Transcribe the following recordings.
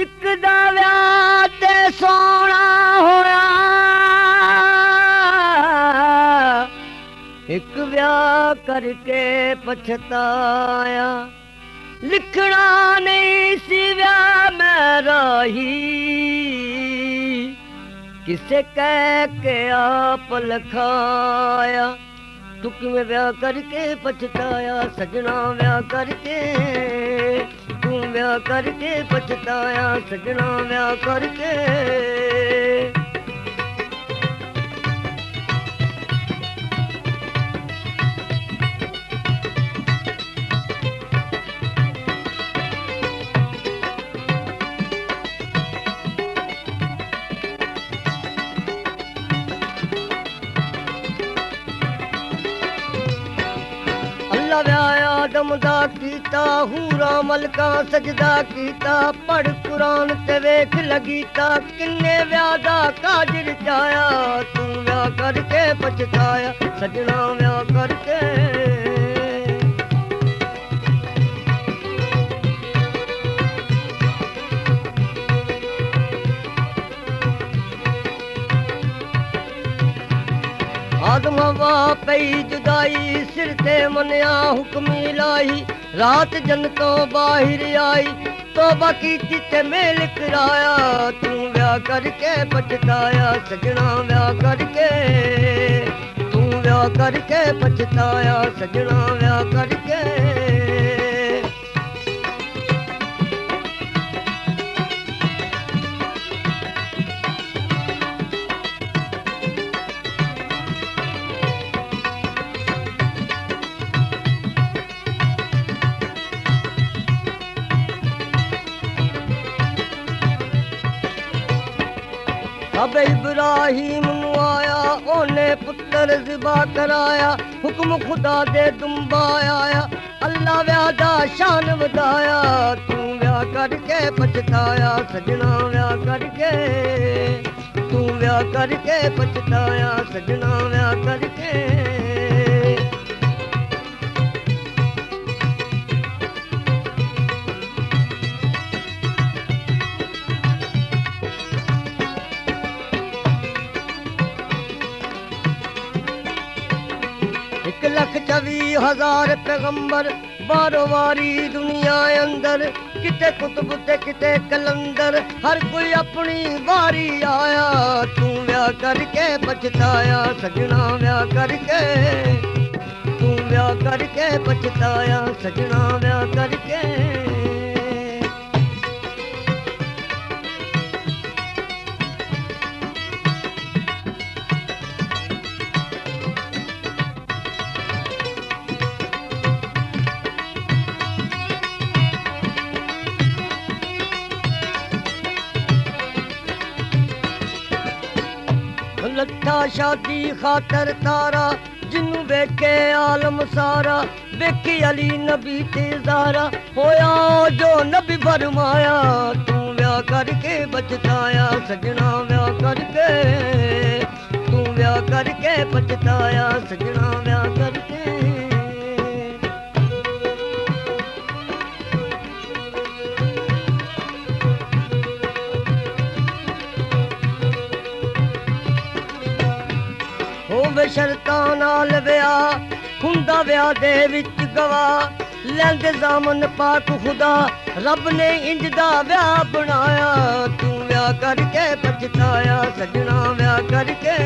ਇੱਕ ਦਾ ਵਿਆਹ ਤੇ ਸੋਹਣਾ ਹੋਇਆ, ਇੱਕ ਵਿਆਹ ਕਰਕੇ ਪਛਤਾਇਆ। ਲਿਖਣਾ ਨਹੀਂ ਸੀ ਵਿਆਹ ਮੈਂ ਰਾਹੀ, ਕਿਸੇ ਕਹਿ ਕੇ ਆਪ ਲਖਾਇਆ। ਤੂੰ ਕਿਵੇਂ ਵਿਆਹ ਕਰਕੇ ਪਛਤਾਇਆ ਸਜਣਾ, ਵਿਆਹ ਕਰਕੇ ਤੂੰ ਵਿਆਹ ਕਰਕੇ ਪਛਤਾਇਆ ਸਜਣਾ, ਵਿਆਹ ਕਰਕੇ। ਅੱਲਾ ਵਿਆਹ ਆਦਮ ਦਾ ਕੀਤਾ, ਹੂਰਾਂ ਮਲਕਾਂ ਸਜਦਾ ਕੀਤਾ। ਪੜ ਕੁਰਾਨ ਤੇ ਵੇਖ ਲਗੀਤਾ, ਕਿੰਨੇ ਵਿਆਹ ਦਾ ਕਾਜ ਰਚਾਇਆ। ਤੂੰ ਵਿਆਹ ਕਰਕੇ ਪਛਤਾਇਆ ਸਜਣਾ, ਵਿਆਹ ਕਰਕੇ। आदम हवा पई जुदाई, सिर ते मनिया हुक्म इलाही। रात जन्नतों बाहर आई, तौबा कीती ते मेल कराया। तू विआह करके पछताया सजना, विआह करके तू विआह करके पछताया सजना, विआह करके। अब इब्राहिम नू आया, ओने पुत्र ज़िबा कराया। हुक्म खुदा दे दुंबा आया, अल्लाह व्याह दा शान वधाया। तू व्याह करके पछताया सजना, व्याह करके तू व्याह करके पछताया सजना, व्याह करके। एक लख 24,000 पैगंबर बारो वारी दुनिया अंदर। किते कुतुब ते किते कलंदर, हर कोई अपनी वारी आया। तू व्याह करके पछताया सजना, व्याह करके तू व्याह करके पछताया सजना, व्याह करके। लट्ठा शादी खातर तारा, जिन्नू वेखे आलम सारा। वेखी अली नबी ते ज़ारा, होया जो नबी फरमाया। तू व्याह करके पछताया सजना, व्याह करके तू व्याह करके पछताया सजना, व्याह करके। होवे शर्तां नाल विआह, हुंदा विआह दे विच गवाह। लैंदे ज़ामन पाक खुदा, रब ने इंज दा विआह बनाया। तू विआह करके पछताया सजना, विआह करके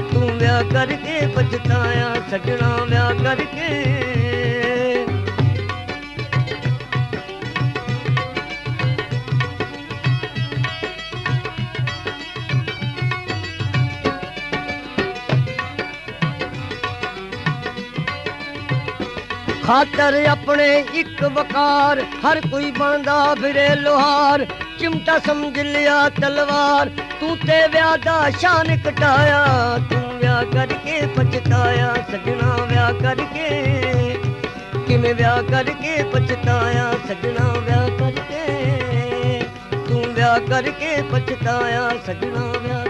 तू विआह करके पछताया सजना, विआह करके। खातर अपने एक वकार, हर कोई बनदा फिरे लोहार। चिमटा समझ लिया तलवार, तू ते व्याह दा शान कटाया। तू व्याह करके पछताया सजना, व्याह करके किमें व्याह करके पछताया सजना, व्याह करके तू व्याह करके पछताया सजना, व्याह